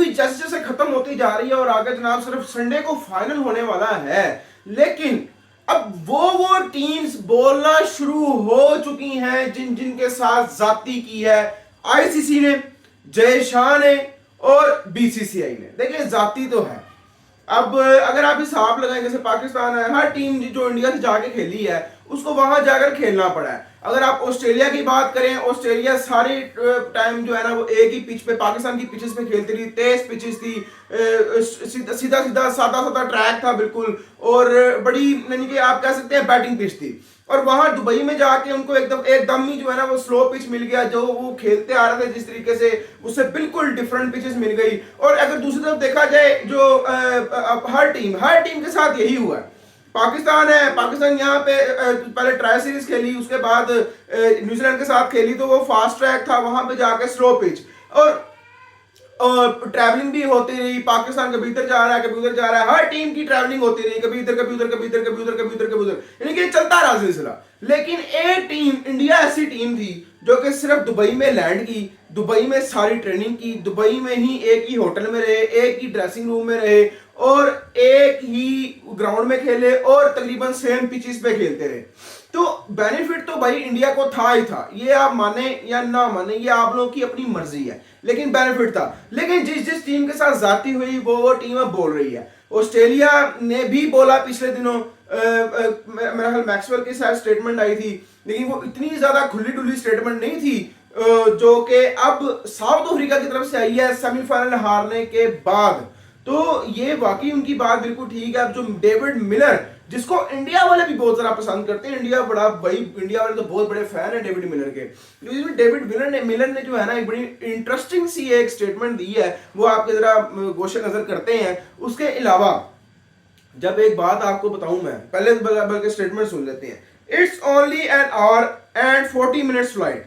Trophy जैसे जैसे खत्म होती जा रही है और आगे जनाब सिर्फ संडे को फाइनल होने वाला है, लेकिन अब वो टीम्स बोलना शुरू हो चुकी हैं जिन जिन के साथ जाती की है आईसीसी ने, जय शाह ने और बीसीसीआई ने। देखिए जाती तो है, अब अगर आप हिसाब लगाएं, जैसे पाकिस्तान है, हर टीम जो इंडिया से जाके खेली है उसको वहां जाकर खेलना पड़ा है। अगर आप ऑस्ट्रेलिया की बात करें, ऑस्ट्रेलिया सारी टाइम जो है ना वो एक ही पिच पे, पाकिस्तान की पिचेस पे खेलती रही, तेज पिचेस थी, सीधा सीधा सादा सादा ट्रैक था बिल्कुल, और बड़ी यानी कि आप कह सकते हैं बैटिंग पिच थी। और वहां दुबई में जाके उनको एकदम ही जो है ना वो स्लो पिच मिल गया, जो वो खेलते आ रहे थे जिस तरीके से, उससे बिल्कुल डिफरेंट पिचेस मिल गई। और अगर दूसरी तरफ देखा जाए, जो हर टीम के साथ यही हुआ है। पाकिस्तान है, पाकिस्तान यहाँ पे पहले ट्राई सीरीज खेली, उसके बाद न्यूजीलैंड के साथ खेली, तो वो फास्ट ट्रैक था, वहां पे जाके स्लो पिच, और ट्रैवलिंग भी होती रही, पाकिस्तान कभी इधर जा रहा है कभी उधर जा रहा है, हर टीम की ट्रैवलिंग होती रही, कभी इधर कभी उधर कभी इधर कभी उधर कभी इधर कभी उधर, यानी कि चलता रहा सिलसिला। लेकिन एक टीम, इंडिया ऐसी टीम थी जो कि सिर्फ दुबई में लैंड की, दुबई में सारी ट्रेनिंग की, दुबई में ही एक ही होटल में रहे, एक ही ड्रेसिंग रूम में रहे और एक ही ग्राउंड में खेले और तकरीबन सेम पिचेस पे खेलते रहे। तो बेनिफिट तो भाई इंडिया को था ही था, ये आप माने या ना माने, ये आप लोगों की अपनी मर्जी है, लेकिन बेनिफिट था। लेकिन जिस जिस टीम के साथ जाती हुई वो टीम अब बोल रही है। ऑस्ट्रेलिया ने भी बोला पिछले दिनों, मेरा ख्याल मैक्सवेल की शायद स्टेटमेंट आई थी, लेकिन वो इतनी ज्यादा खुली डुली स्टेटमेंट नहीं थी, जो कि अब साउथ अफ्रीका की तरफ से आई है सेमीफाइनल हारने के बाद। तो ये वाकई उनकी बात बिल्कुल ठीक है। अब जो डेविड मिलर, जिसको इंडिया वाले भी बहुत ज्यादा पसंद करते हैं, इंडिया वाले तो बहुत बड़े फैन है डेविड मिलर के, तो इसमें डेविड मिलर ने जो है ना एक बड़ी इंटरेस्टिंग सी एक स्टेटमेंट दी है, वो आपके जरा गोशे नजर करते हैं। उसके अलावा जब एक बात आपको बताऊं, मैं पहले बल्कि स्टेटमेंट सुन लेते हैं। It's only an hour and 40 minutes flight,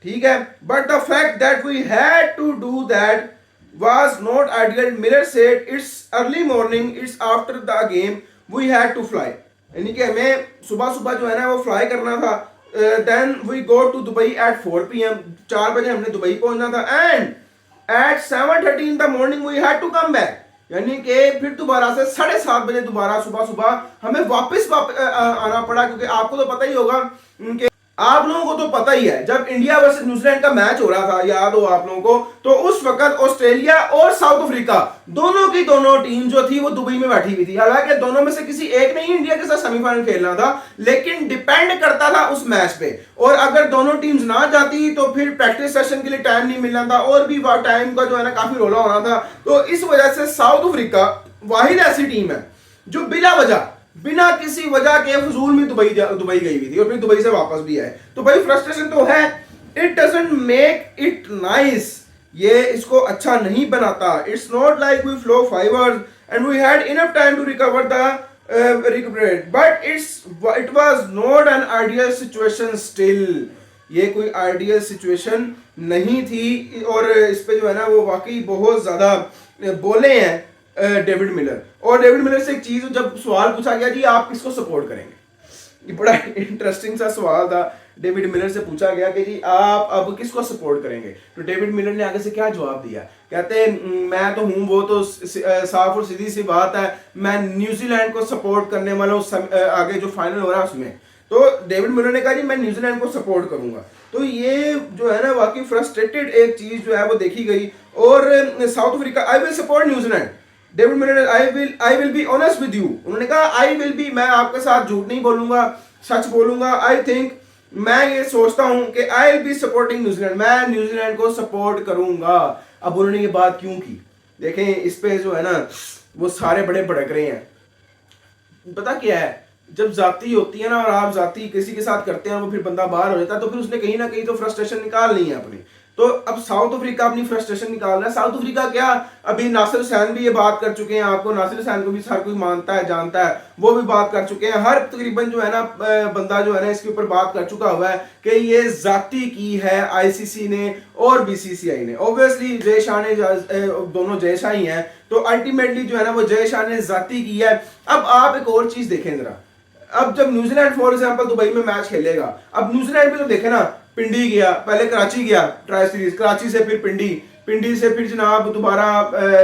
ठीक है, but the fact that we had to do that was not ideal. Miller said it's early morning, it's after the game, we had to fly, यानी कि हमें सुबह सुबह जो है ना वो फ्लाई करना था। then we go to Dubai at 4 PM, 4 बजे हमने दुबई पहुंचना था, and at 7:30 in the morning we had to come back, यानी कि फिर दोबारा से 7:30 बजे दोबारा सुबह हमें वापस आना पड़ा, क्योंकि आपको तो पता ही होगा कि आप लोगों को तो पता ही है, जब इंडिया वर्सेस न्यूजीलैंड का मैच हो रहा था, याद हो आप लोगों को, तो उस वक्त ऑस्ट्रेलिया और साउथ अफ्रीका दोनों की दोनों टीम जो थी वो दुबई में बैठी हुई थी। हालांकि दोनों में से किसी एक ने ही इंडिया के साथ सेमीफाइनल खेलना था, लेकिन डिपेंड करता था उस मैच पे, और अगर दोनों टीम्स ना जाती तो फिर प्रैक्टिस सेशन के लिए टाइम नहीं मिलना था, और भी टाइम का जो है ना काफी रोला होना था। तो इस वजह से साउथ अफ्रीका वाहिद ऐसी टीम है जो बिना किसी वजह के फजूल में दुबई गई हुई थी और फिर दुबई से वापस भी आए। तो भाई फ्रस्ट्रेशन तो है, it doesn't make it nice, ये इसको अच्छा नहीं बनाता। It's not like we flow 5 hours and we had enough time to recover the recovery rate, but it was not an ideal situation still, ये कोई आइडियल सिचुएशन नहीं थी। और इस पे जो है ना वो वाकई बहुत ज्यादा बोले हैं डेविड मिलर। और डेविड मिलर से एक चीज, जब सवाल पूछा गया जी आप किसको सपोर्ट करेंगे, ये बड़ा इंटरेस्टिंग सा सवाल था, डेविड मिलर से पूछा गया कि जी आप अब किसको सपोर्ट करेंगे, तो डेविड मिलर ने आगे से क्या जवाब दिया, कहते मैं तो हूं, वो तो साफ और सीधी सी बात है, मैं न्यूजीलैंड को सपोर्ट करने वाला हूं आगे जो फाइनल हो रहा है उसमें। तो डेविड मिलर ने कहा जी मैं न्यूजीलैंड को सपोर्ट करूंगा। तो ये जो है ना वाकई फ्रस्ट्रेटेड एक चीज जो है वो देखी गई। और south Africa, I will support New Zealand, David Miller I will be honest with you, उन्होंने कहा आई विल बी, मैं आपके साथ झूठ नहीं बोलूंगा, सच बोलूंगा। आई थिंक, मैं ये सोचता हूं कि I will be supporting New Zealand, मैं न्यूजीलैंड को सपोर्ट करूंगा। अब उन्होंने ये बात क्यों की, देखें इस पे जो है ना वो सारे बड़े भड़क रहे हैं। पता क्या है, जब जाती होती है ना और आप जाती किसी के साथ करते हैं वो फिर बंदा बाहर हो जाता है, तो फिर उसने कहीं ना कहीं तो फ्रस्ट्रेशन निकालनी है अपनी। तो अब साउथ अफ्रीका अपनी फ्रस्ट्रेशन निकाल रहा है। साउथ अफ्रीका क्या, अभी नासिर हुसैन भी ये बात कर चुके हैं, आपको नासिर हुसैन को भी हर कोई मानता है जानता है, वो भी बात कर चुके हैं, हर तकरीबन जो है ना बंदा जो है ना इसके ऊपर बात कर चुका हुआ है कि ये जाती की है आईसीसी ने और बीसीसीआई ने। ऑब्वियसली जय शाह ने, दोनों जय शाह ही हैं, तो अल्टीमेटली जो है ना वो जय शाह ने जाती की है। अब आप एक और चीज देखें जरा, अब जब न्यूजीलैंड फॉर एग्जांपल दुबई में मैच खेलेगा, अब न्यूजीलैंड भी तो देखे ना, पिंडी गया, पहले कराची गया ट्राई सीरीज, कराची से फिर पिंडी, पिंडी से फिर जनाब दोबारा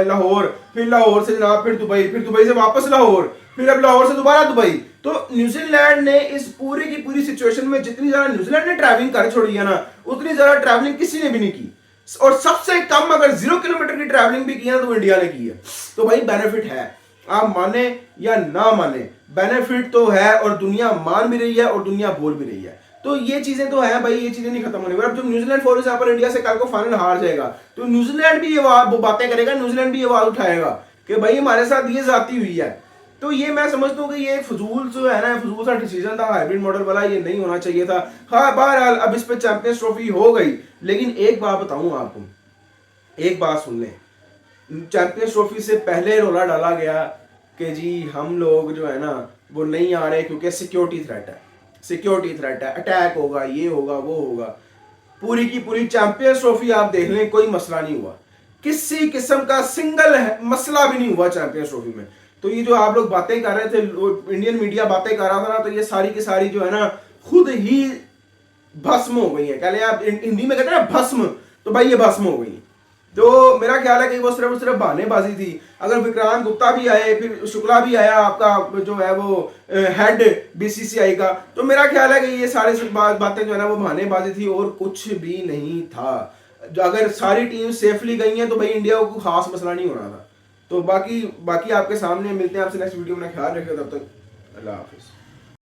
लाहौर, फिर लाहौर से जनाब फिर दुबई से वापस लाहौर, फिर अब लाहौर से दोबारा दुबई। तो न्यूजीलैंड ने इस पूरी की पूरी सिचुएशन में जितनी ज्यादा न्यूजीलैंड ने ट्रैवलिंग कर छोड़ी है ना, उतनी ज्यादा ट्रैवलिंग किसी ने भी नहीं की। और सबसे कम अगर 0 किलोमीटर की ट्रैवलिंग भी की है तो इंडिया ने की है। तो भाई बेनिफिट है, आप माने या ना माने, बेनिफिट तो है, और दुनिया मान भी रही है और दुनिया बोल भी रही है। तो ये चीजें तो है भाई, ये चीजें नहीं खत्म होने वाली। अब जब न्यूजीलैंड फॉर एग्जांपल इंडिया से कल को फाइनल हार जाएगा तो न्यूजीलैंड भी ये बातें करेगा, न्यूजीलैंड भी ये आवाज उठाएगा कि भाई हमारे साथ ये जाती हुई है। तो ये मैं समझता हूँ कि ये फजूल जो है ना, फजूल सा डिसीजन था हाइब्रिड मॉडल वाला, ये नहीं होना चाहिए था। हाँ बहरहाल अब इस पे चैंपियंस ट्रॉफी हो गई, लेकिन एक बात बताऊं आपको, एक बात सुन लें, चैंपियंस ट्रॉफी से पहले रोला डाला गया कि जी हम लोग जो है ना वो नहीं आ रहे क्योंकि सिक्योरिटी थ्रेट है, सिक्योरिटी थ्रेट है, अटैक होगा, ये होगा वो होगा। पूरी की पूरी चैंपियंस ट्रॉफी आप देख लें, कोई मसला नहीं हुआ, किसी किस्म का सिंगल मसला भी नहीं हुआ चैंपियंस ट्रॉफी में। तो ये जो आप लोग बातें कर रहे थे, इंडियन मीडिया बातें कर रहा था ना, तो ये सारी की सारी जो है ना खुद ही भस्म हो गई है। कह लें आप हिंदी में कहते हैं ना भस्म, तो भाई ये भस्म हो गई। तो मेरा ख्याल है कि वो सिर्फ बहानेबाजी थी। अगर विक्रांत गुप्ता भी आए, फिर शुक्ला भी आया आपका जो है वो हेड बीसीसीआई का, तो मेरा ख्याल है कि ये सारे बातें जो है ना वो बहानेबाजी थी और कुछ भी नहीं था। अगर सारी टीम सेफली गई हैं तो भाई इंडिया को खास मसला नहीं होना था। तो बाकी आपके सामने मिलते हैं आपसे नेक्स्ट वीडियो में, ख्याल रखिए, तब तक अल्लाह हाफिज़।